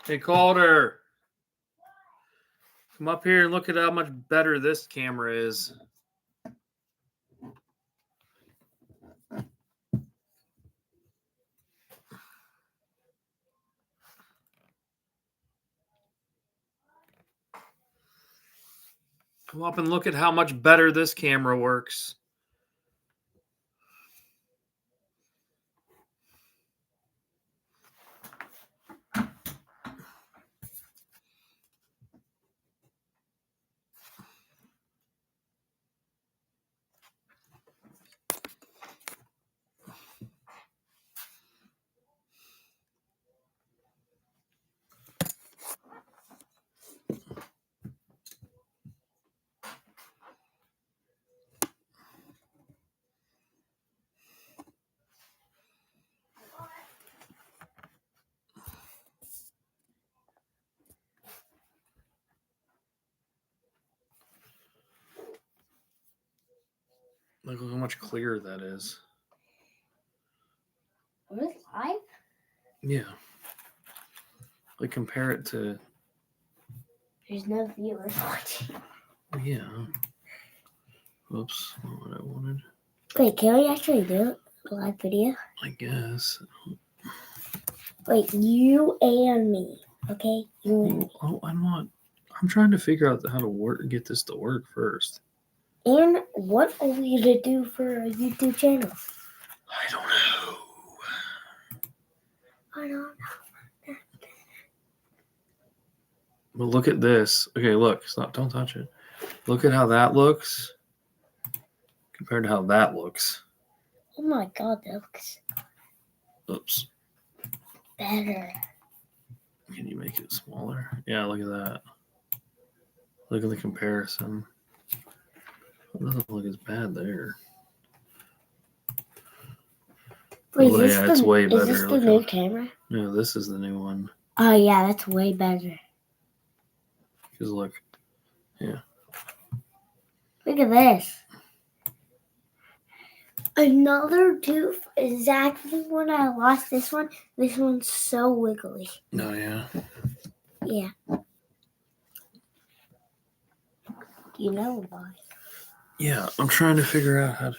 Hey, Calder. Come up here and look at how much better this camera is. Come up and look at how much better this camera works. Look how much clearer that is. Was it live? Yeah. Like compare it to. There's no viewers watching. Yeah. Whoops, not what I wanted. Wait, can we actually do it? A live video? I guess. Wait, you and me, okay? You and me. Oh, I'm not. I'm trying to figure out how to get this to work first. And what are we gonna do for a YouTube channel? I don't know. I don't know. But look at this. Okay, look. Stop. Don't touch it. Look at how that looks compared to how that looks. Oh my god, that looks Oops. better. Can you make it smaller? Yeah, look at that. Look at the comparison. It doesn't look as bad there. Wait, Oh, yeah, it's way better. Is this the new camera? No, this is the new one. Oh yeah, that's way better. Because look, yeah. Look at this. Another tooth. Exactly when I lost this one. This one's so wiggly. Oh, yeah. Yeah. You know why? Yeah, I'm trying to figure out how to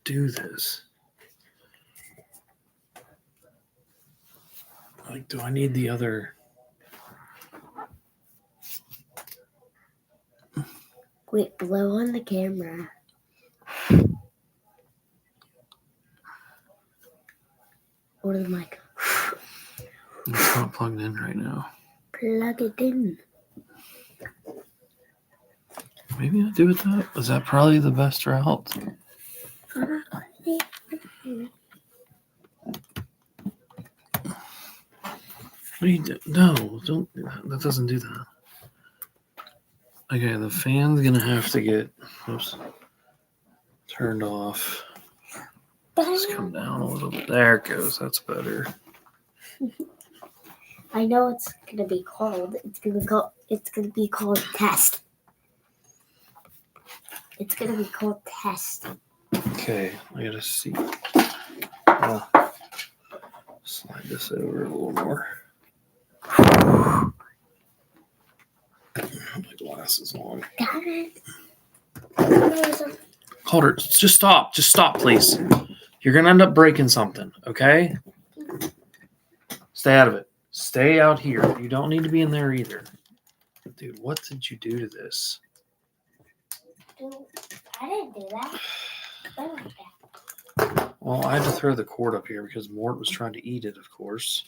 do this. Like, do I need the other? Wait, blow on the camera. Or the mic. It's not plugged in right now. Plug it in. Maybe I'll do it that. Is that probably the best route? What do you do? No, don't do that. That doesn't do that. Okay, the fan's gonna have to get turned off. Just come down a little bit. There it goes. That's better. I know it's gonna be called. It's gonna be called test. It's gonna be called test. Okay, I gotta see. I'll slide this over a little more. My glasses on. Calder, just stop. Just stop, please. You're gonna end up breaking something, okay? Stay out of it. Stay out here. You don't need to be in there either. Dude, what did you do to this? I didn't do that. Well, I had to throw the cord up here because Mort was trying to eat it, of course.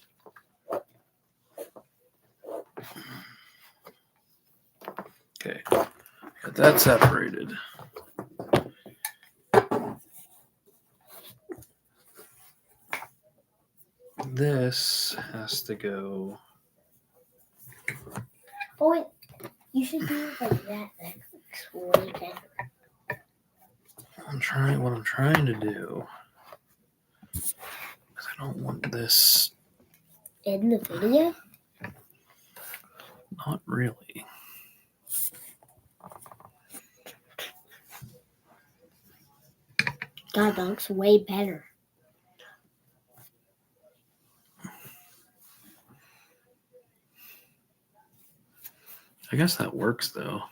Okay, got that separated. This has to go. Oh wait, you should do it like that. That's way better. What I'm trying to do. Because I don't want this. In the video? Not really. God, that looks way better. I guess that works though.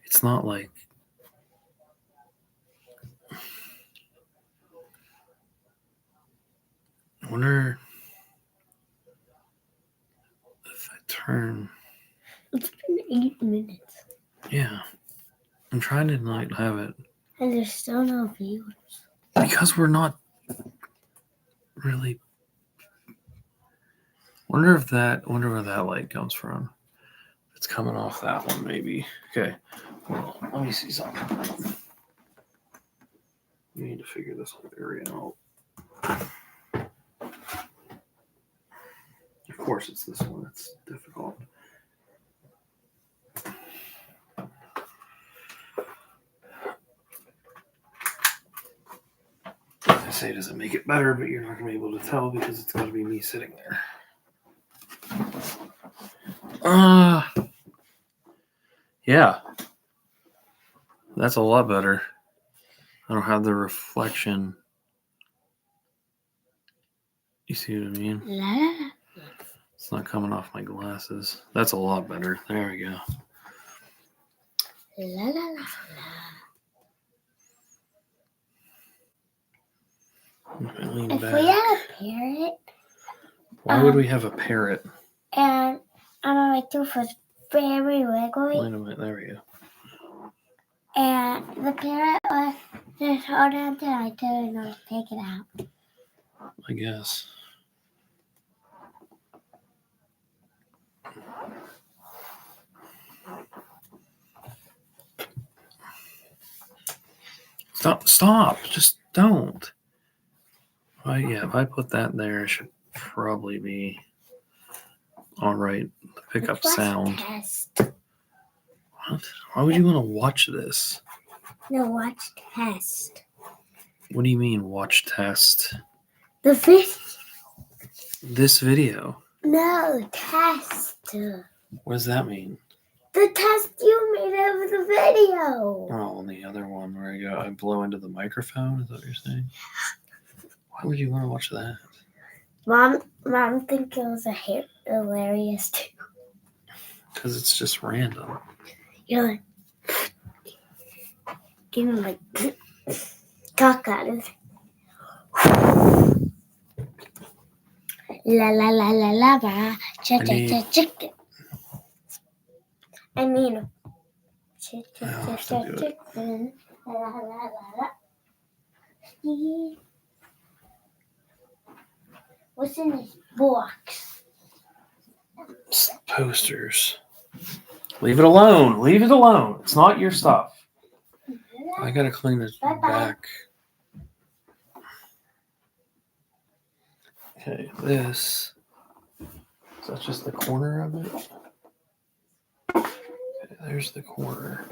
It's not like I wonder if I turn. It's been 8 minutes. Yeah. I'm trying to not have it. And there's still no viewers. Because we're not really. Wonder where that light comes from. It's coming off that one, maybe. Okay. Well, let me see something. We need to figure this whole area out. Of course, it's this one that's difficult. I say, does it make it better? But you're not going to be able to tell because it's going to be me sitting there. Yeah. That's a lot better. I don't have the reflection. You see what I mean? La. It's not coming off my glasses. That's a lot better. There we go. La la la la. If we had a parrot. Why would we have a parrot? And my tooth was very wiggly. Wait a minute. There we go. And the parrot was just hold on to it. I didn't know to take it out. I guess. Stop. Just don't. If I put that there, it should probably be all right to pick up sound. Test. What? Why would you want to watch this? No, watch test. What do you mean, watch test? The fish. This video. No, test. What does that mean? The test you made of the video. Oh, and the other one where I blow into the microphone? Is that what you're saying? Why would you want to watch that? Mom think it was hilarious too. Because it's just random. You're like, give him like cock out of it. La la la la la ba, chicken. I mean, chicken. La la la la. What's in this box? Posters. Leave it alone. Leave it alone. It's not your stuff. I gotta clean this back. Okay, this. Is that just the corner of it? Okay, there's the corner.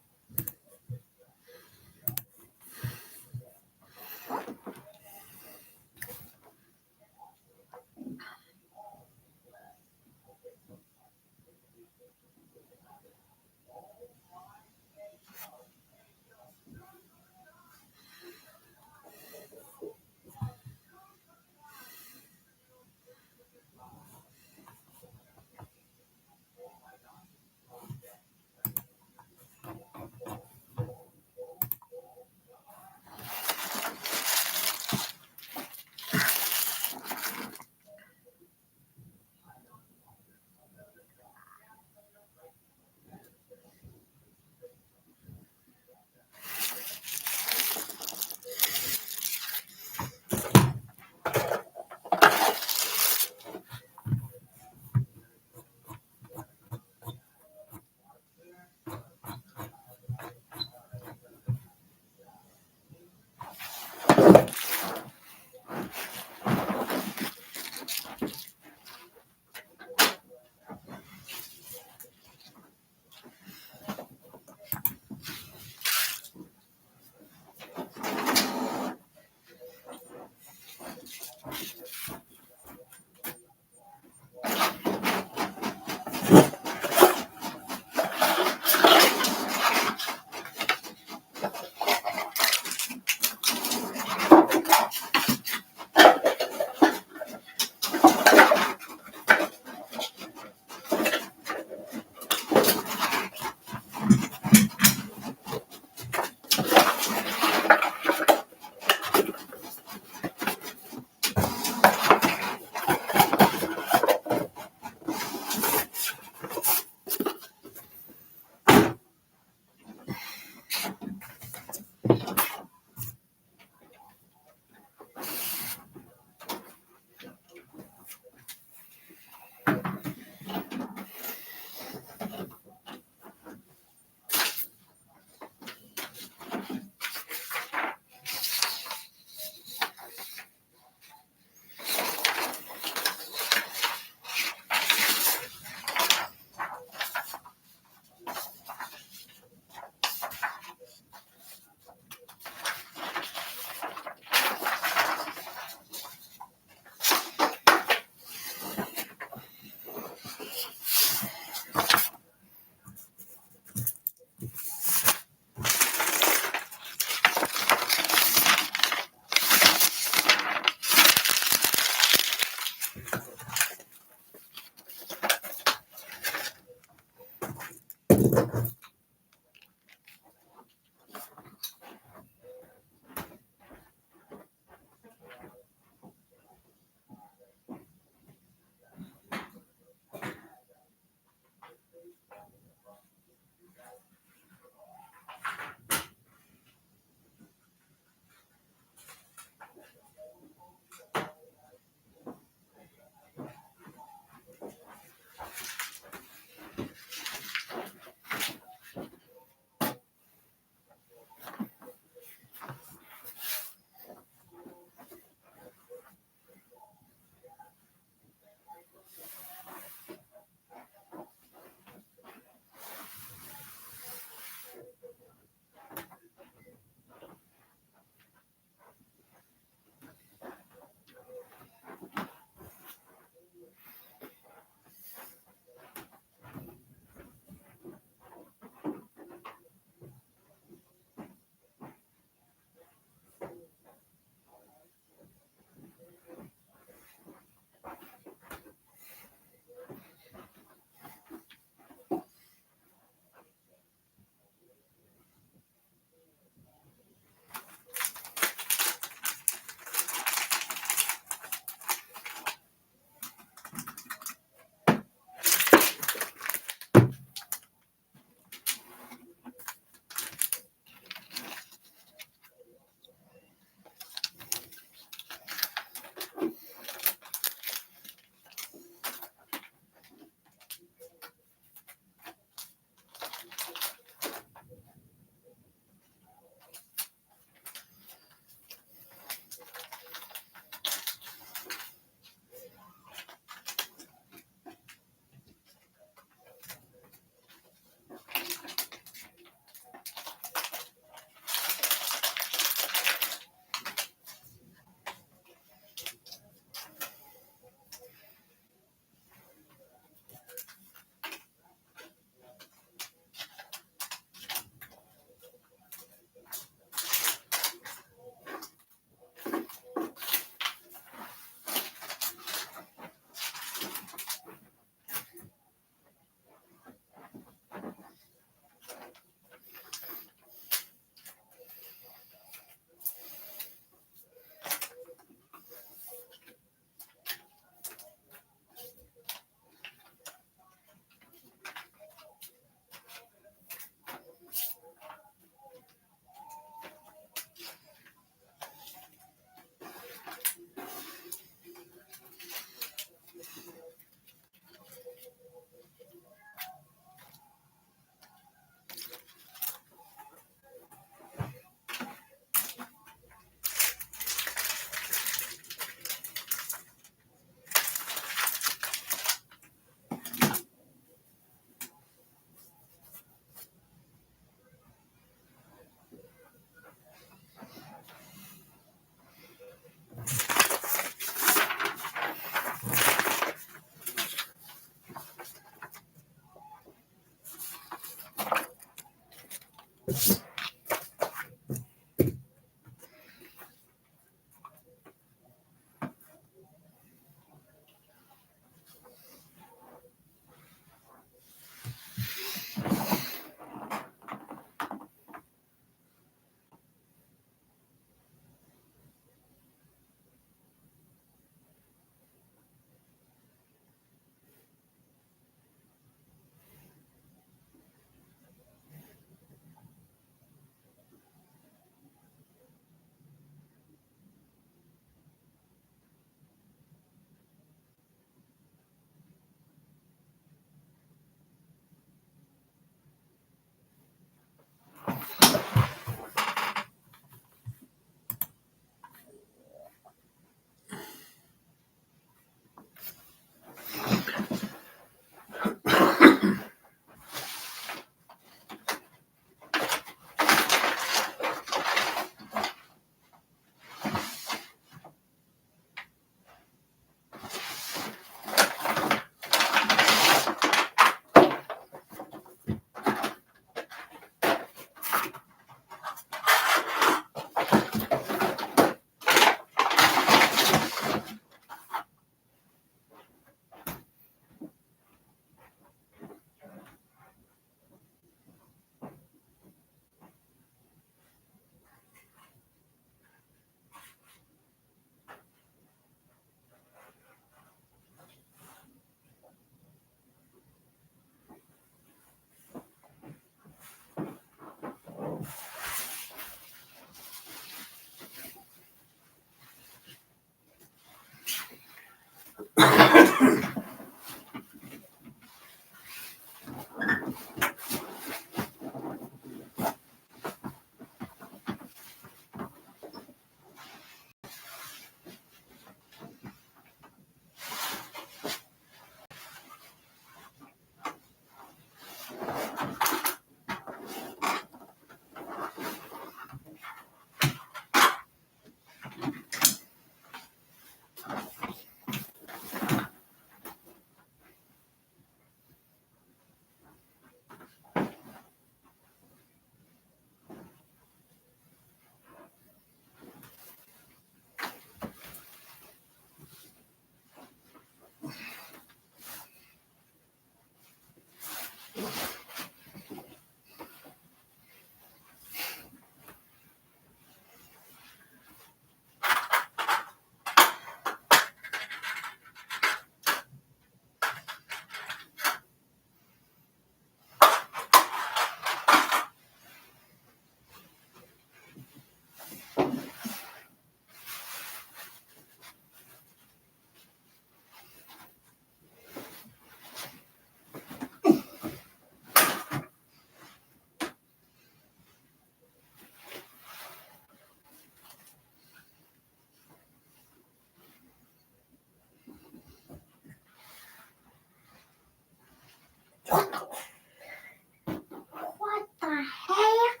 What the heck?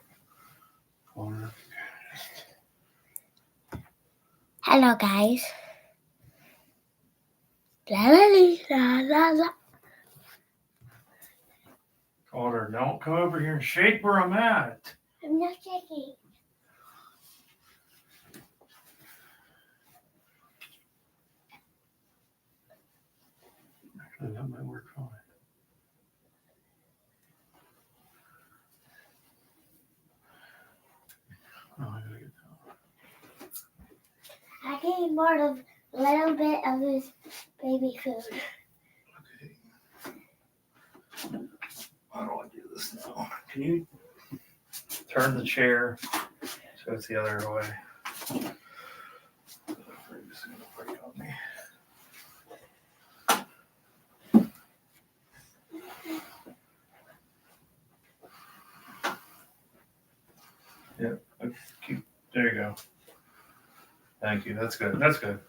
Connor. Hello, guys. La la lee, la la la. Connor, don't come over here and shake where I'm at. I'm not shaking. Actually, that might work fine. Oh, I gotta get I gave Mart a little bit of his baby food. Okay. How do I do this now? Can you turn the chair so it's the other way? It's gonna break on me. Yep. There you go. Thank you. That's good. That's good.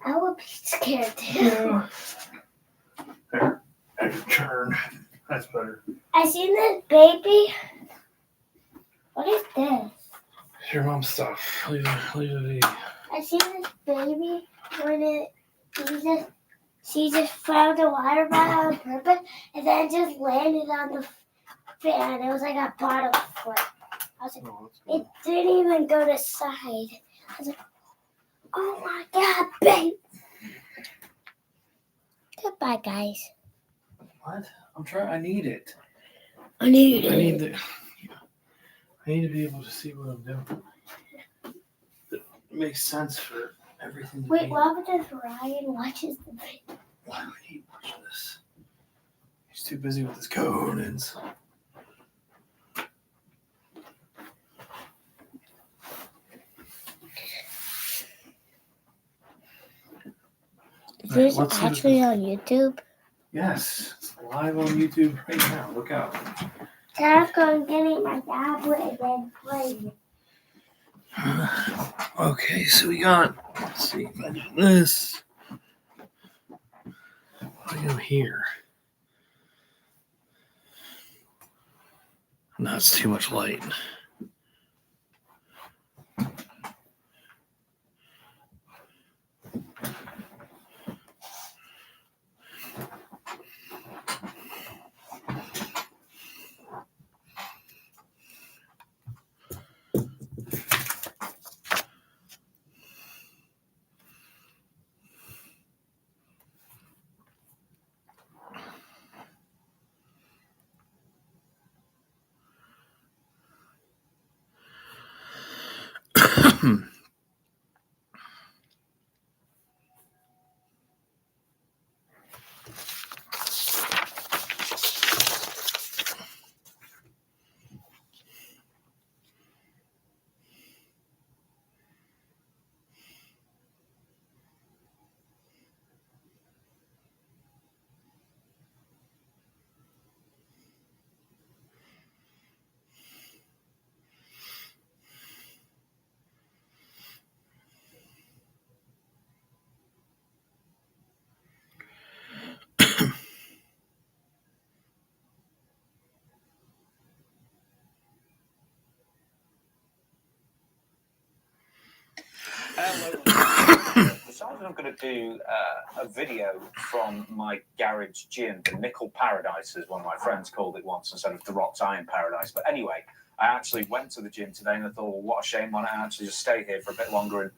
I would be scared too. Yeah. There. And turn. That's better. I seen this baby. What is this? It's your mom's stuff. Leave it be. I seen this baby when it uses she just found a water bottle on purpose and then just landed on the fan. It was like a bottle flip. I was like, it didn't even go to side. I was like, oh my god, babe. Goodbye, guys. What? I'm trying. I need it. I need I need the. I need to be able to see what I'm doing. It makes sense for everything. Wait, why does Ryan watches the video? Why would he watch this? He's too busy with his Conans. Is this actually on YouTube? Yes, it's live on YouTube right now. Look out. Dad's going to get my tablet and then play. Okay, so we got, let's see if I do this. I go here. No, it's too much light. Decided I'm going to do a video from my garage gym, the Nickel Paradise, as one of my friends called it once, instead of the Rocks Iron Paradise. But anyway, I actually went to the gym today and I thought, well, what a shame, why not actually just stay here for a bit longer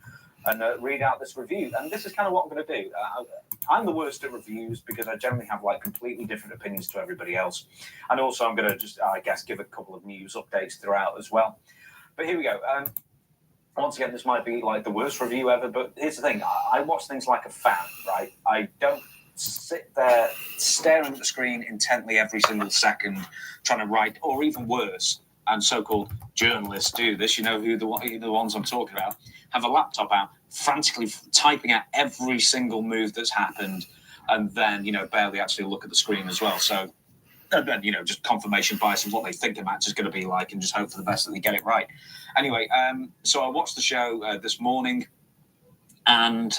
and read out this review. And this is kind of what I'm going to do. I'm the worst at reviews because I generally have like completely different opinions to everybody else. And also I'm going to just, I guess, give a couple of news updates throughout as well. But here we go. Once again, this might be like the worst review ever, but here's the thing. I watch things like a fan, right? I don't sit there staring at the screen intently every single second, trying to write, or even worse, and so-called journalists do this. You know who the ones I'm talking about. Have a laptop out, frantically typing out every single move that's happened, and then, barely actually look at the screen as well. So, and then, just confirmation bias of what they think a match is going to be like and just hope for the best that they get it right. Anyway, so I watched the show this morning, and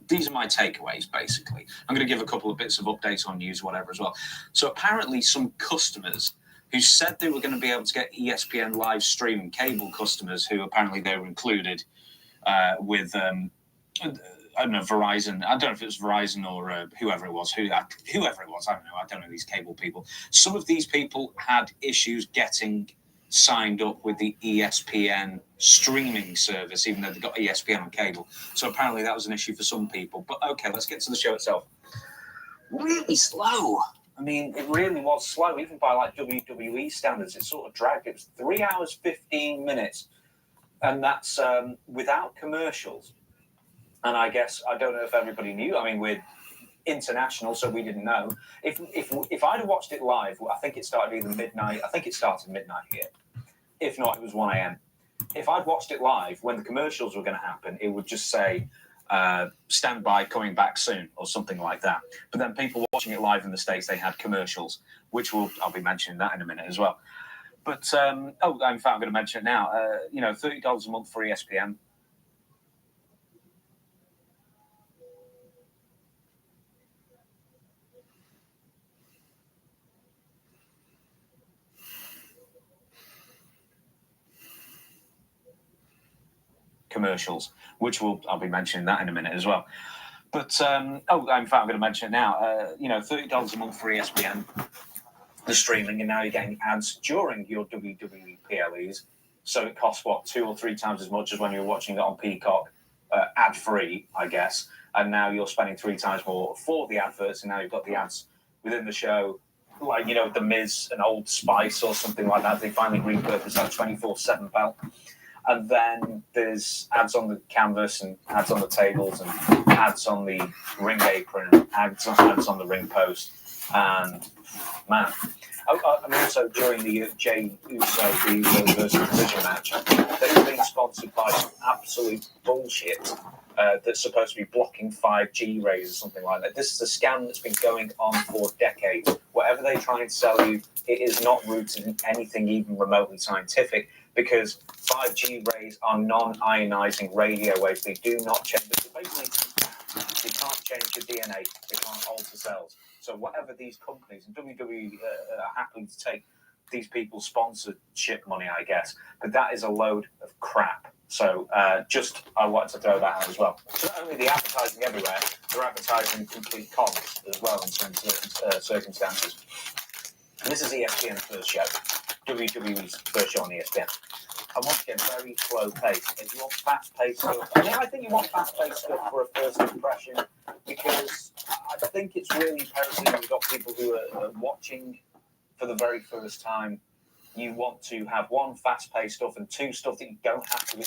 these are my takeaways, basically. I'm going to give a couple of bits of updates on news, whatever, as well. So apparently some customers who said they were going to be able to get ESPN live streaming, cable customers who apparently they were included with... I don't know, Verizon. I don't know if it was Verizon or whoever it was. Whoever it was, I don't know. I don't know these cable people. Some of these people had issues getting signed up with the ESPN streaming service, even though they got ESPN on cable. So apparently that was an issue for some people. But okay, let's get to the show itself. Really slow. I mean, it really was slow, even by like WWE standards. It sort of dragged. It was 3 hours, 15 minutes. And that's without commercials. And I guess, I don't know if everybody knew. I mean, we're international, so we didn't know. If I'd have watched it live, I think it started either midnight. I think it started midnight here. If not, it was 1 a.m. If I'd watched it live, when the commercials were going to happen, it would just say, stand by, coming back soon, or something like that. But then people watching it live in the States, they had commercials, which I'll be mentioning that in a minute as well. But, in fact, I'm going to mention it now. $30 a month for ESPN. Commercials, which I'll be mentioning that in a minute as well. But in fact, I'm going to mention it now. $30 a month for ESPN, the streaming, and now you're getting ads during your WWE PLEs. So it costs 2 or 3 times as much as when you were watching it on Peacock, ad free, I guess. And now you're spending 3 times more for the adverts, and now you've got the ads within the show, like The Miz and Old Spice or something like that. They finally repurposed that 24/7 belt. And then there's ads on the canvas and ads on the tables and ads on the ring apron and ads on the ring post. And man, and also during the Jey Uso versus Division match, they've been sponsored by some absolute bullshit that's supposed to be blocking 5G rays or something like that. This is a scam that's been going on for decades. Whatever they try and sell you, it is not rooted in anything even remotely scientific, because 5G rays are non-ionizing radio waves. They do not change. Basically, they can't change your DNA. They can't alter cells. So whatever these companies, and WWE are happy to take these people's sponsorship money, I guess, but that is a load of crap. So I wanted to throw that out as well. So not only the advertising everywhere, they're advertising complete cons as well in certain circumstances. And this is ESPN's first show, WWE's first show on ESPN. And once again, very slow pace. If you want fast-paced stuff, I think you want fast-paced stuff for a first impression, because I think it's really imperative you've got people who are watching for the very first time. You want to have 1, fast-paced stuff, and 2, stuff that you don't have to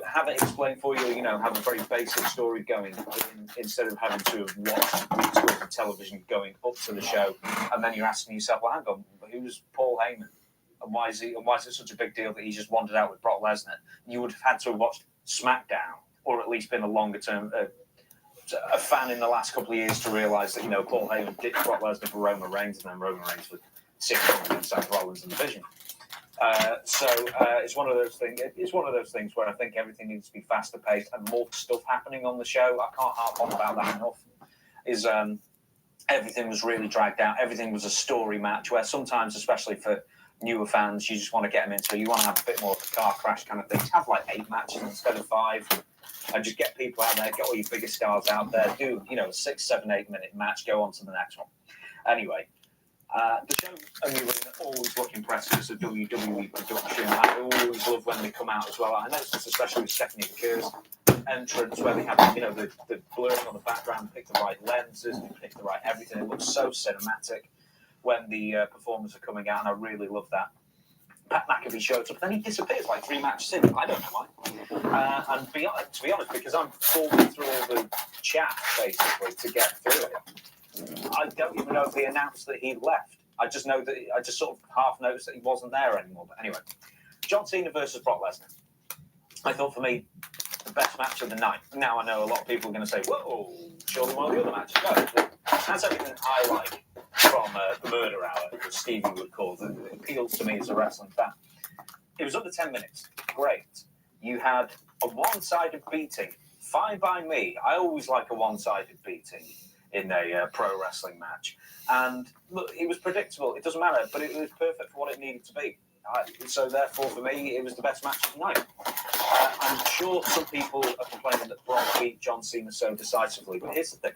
have it explained for you. Have a very basic story going instead of having to watch weeks worth of television going up to the show, and then you're asking yourself, well, hang on, who's Paul Heyman? And why is it such a big deal that he just wandered out with Brock Lesnar? You would have had to have watched SmackDown, or at least been a longer term a fan in the last couple of years to realise that Paul Heyman ditched Brock Lesnar for Roman Reigns, and then Roman Reigns for 6 months and Seth Rollins in the division. It's one of those things. It's one of those things where I think everything needs to be faster paced and more stuff happening on the show. I can't harp on about that enough. Everything was really dragged out. Everything was a story match where sometimes, especially for newer fans, you just want to get them into. You want to have a bit more of a car crash kind of thing. Have like 8 matches instead of 5, and just get people out there. Get all your biggest stars out there. Do a 6, 7, 8 minute match. Go on to the next one. Anyway. The show and the arena always look impressive as a WWE production. I always love when they come out as well. I noticed this especially with Stephanie McCur's entrance, where they have the blurring on the background, pick the right lenses, pick the right everything. It looks so cinematic when the performers are coming out, and I really love that. Pat McAfee shows up, then he disappears like 3 matches in. I don't know why. And to be honest, because I'm falling through all the chat basically to get through it, I don't even know if they announced that he'd left. I just know that I just sort of half noticed that he wasn't there anymore. But anyway, John Cena versus Brock Lesnar. I thought for me, the best match of the night. Now I know a lot of people are going to say, "Whoa, surely one of the other matches." No, that's everything I like from the Murder Hour, as Stevie would call it. It appeals to me as a wrestling fan. It was under 10 minutes. Great. You had a one-sided beating. Fine by me. I always like a one-sided beating in a pro wrestling match, and look, it was predictable. It doesn't matter, but it was perfect for what it needed to be. So therefore, for me, it was the best match of the night. I'm sure some people are complaining that Brock beat John Cena so decisively, but here's the thing: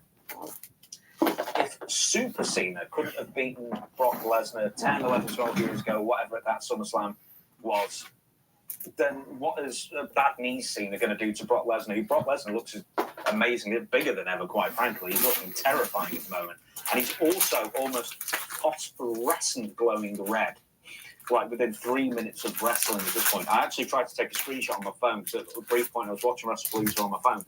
if Super Cena couldn't have beaten Brock Lesnar 10, 11, 12 years ago, whatever that SummerSlam was, then what is bad knees Cena going to do to Brock Lesnar? Who Brock Lesnar looks amazingly bigger than ever, quite frankly. He's looking terrifying at the moment. And he's also almost phosphorescent glowing red, like within 3 minutes of wrestling at this point. I actually tried to take a screenshot on my phone, because at a brief point I was watching WrestlePalooza on my phone,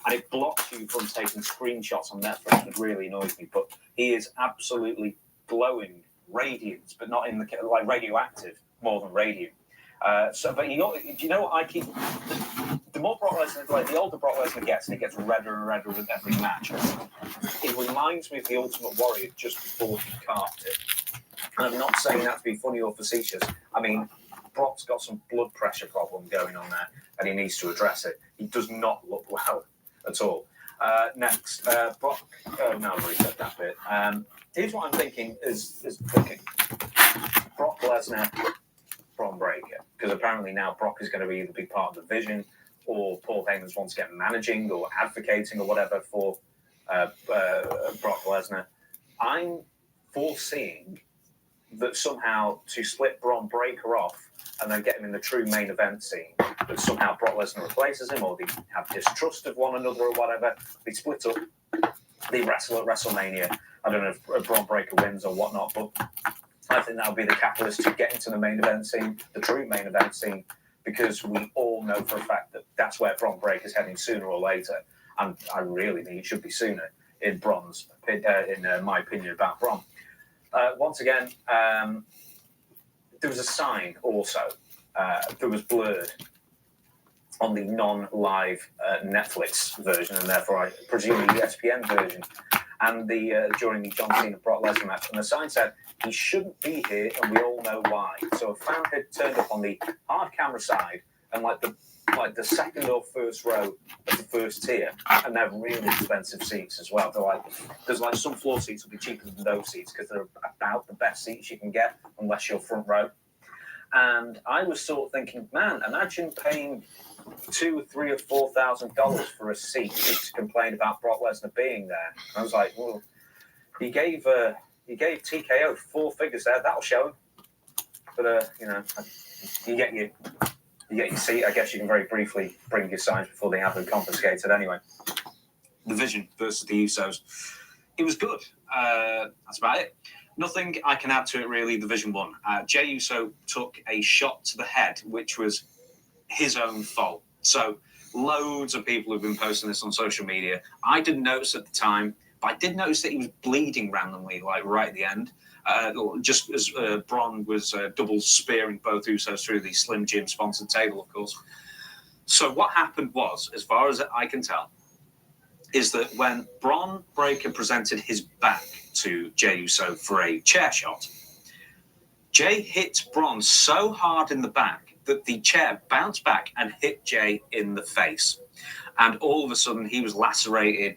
and it blocks you from taking screenshots on Netflix, which really annoys me. But he is absolutely glowing, radiant, but not in the like radioactive, more than radiant. But do you know what I keep? The more Brock Lesnar, like the older Brock Lesnar gets, and he gets redder and redder with every match. It reminds me of the Ultimate Warrior just before he carved it. And I'm not saying that to be funny or facetious. I mean, Brock's got some blood pressure problem going on there, and he needs to address it. He does not look well at all. Next, Brock. Oh no, I've already said that bit. Here's what I'm thinking: is cooking. Brock Lesnar. Bron Breakker, because apparently now Brock is going to be either be part of the Vision or Paul Heyman's once again managing or advocating or whatever for Brock Lesnar, I'm foreseeing that somehow to split Bron Breakker off and then get him in the true main event scene, that somehow Brock Lesnar replaces him, or they have distrust of one another or whatever, they split up, they wrestle at WrestleMania. I don't know if Bron Breakker wins or whatnot, but I think that would be the catalyst to get into the main event scene, the true main event scene, because we all know for a fact that that's where Bron Breakker is heading sooner or later, and I really think it should be sooner in my opinion about Bron. Once again, there was a sign also that was blurred on the non-live Netflix version, and therefore I presume the ESPN version, and during the John Cena Brock Lesnar match, and the sign said he shouldn't be here, and we all know why. So a fan had turned up on the hard camera side, and like the second or first row of the first tier, and they're really expensive seats as well. There's some floor seats will be cheaper than those seats because they're about the best seats you can get unless you're front row. And I was sort of thinking, man, imagine paying $2,000, $3,000 or $4,000 for a seat just to complain about Brock Lesnar being there. And I was like, well, he gave TKO 4 figures there. That'll show him. But you get your seat. I guess you can very briefly bring your signs before they have them confiscated. Anyway, the Vision versus the Usos. It was good. That's about it. Nothing I can add to it, really. The Vision won. Jey Uso took a shot to the head, which was his own fault. So loads of people have been posting this on social media. I didn't notice at the time, but I did notice that he was bleeding randomly, right at the end. Just as Bron was double spearing both Usos through the Slim Jim sponsored table, of course. So what happened was, as far as I can tell, is that when Bron Breakker presented his back to Jey Uso for a chair shot, Jey hit Bron so hard in the back that the chair bounced back and hit Jey in the face. And all of a sudden, he was lacerated,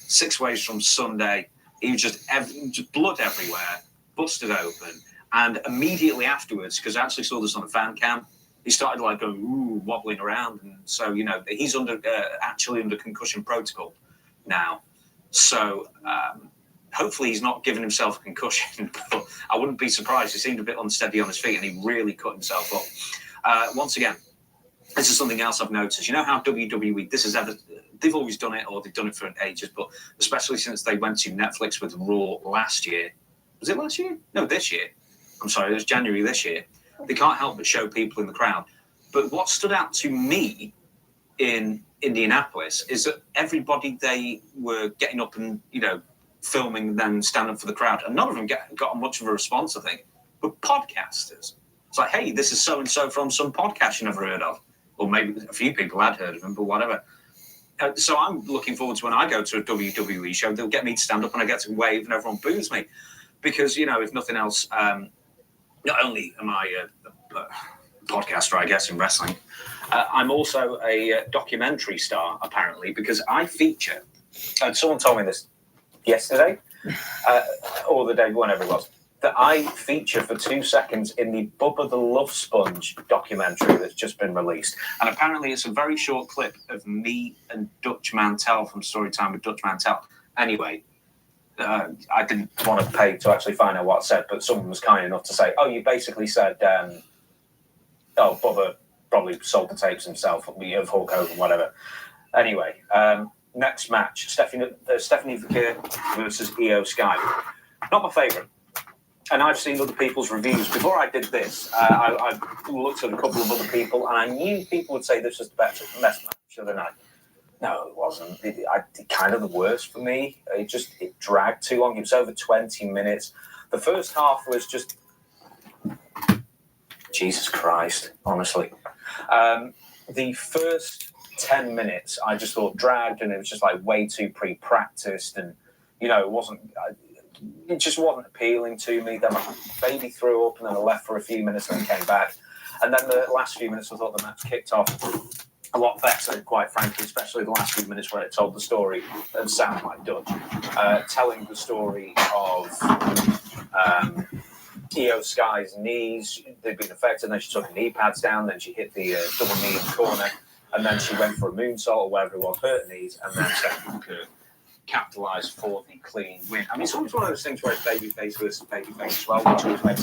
6 ways from Sunday. He was just blood everywhere, busted open. And immediately afterwards, because I actually saw this on a fan cam, he started going, wobbling around. And so, he's actually under concussion protocol now. So hopefully he's not giving himself a concussion. But I wouldn't be surprised. He seemed a bit unsteady on his feet and he really cut himself up. Once again, this is something else I've noticed. You know how WWE, they've always done it, or they've done it for ages, but especially since they went to Netflix with Raw last year. Was it last year? No, this year. I'm sorry, it was January this year. They can't help but show people in the crowd. But what stood out to me in Indianapolis is that everybody, they were getting up and, filming and then standing for the crowd. And none of them got much of a response, I think. But podcasters. It's like, hey, this is so-and-so from some podcast you never heard of. Or maybe a few people had heard of him, but whatever. So I'm looking forward to when I go to a WWE show, they'll get me to stand up and I get to wave and everyone boos me. Because, if nothing else, not only am I a podcaster, I guess, in wrestling, I'm also a documentary star, apparently, because I feature, and someone told me this yesterday, or the day, whenever it was, that I feature for 2 seconds in the Bubba the Love Sponge documentary that's just been released. And apparently it's a very short clip of me and Dutch Mantel from Storytime with Dutch Mantel. Anyway, I didn't want to pay to actually find out what I said, but someone was kind enough to say, you basically said, Bubba probably sold the tapes himself of Hulk Hogan, whatever. Anyway, next match, Stephanie Vakir versus Io Sky. Not my favourite. And I've seen other people's reviews. Before I did this, I looked at a couple of other people, and I knew people would say this was the best match of the night. No, it wasn't. It kind of the worst for me. It dragged too long. It was over 20 minutes. The first half was just Jesus Christ, honestly. The first 10 minutes, I just thought dragged, and it was just way too pre-practiced, and it just wasn't appealing to me. Then my baby threw up, and then I left for a few minutes, and then came back. And then the last few minutes, I thought the match kicked off a lot better, quite frankly, especially the last few minutes where it told the story and sounded like Dutch, telling the story of Io Sky's knees. They'd been affected, and then she took her knee pads down, then she hit the double knee in the corner. and then she went for a moonsault or whatever it was, hurt her knees, and then Stephanie McCurry capitalised for the clean win. I mean, it's always one of those things where it's babyface versus babyface as well, which always makes it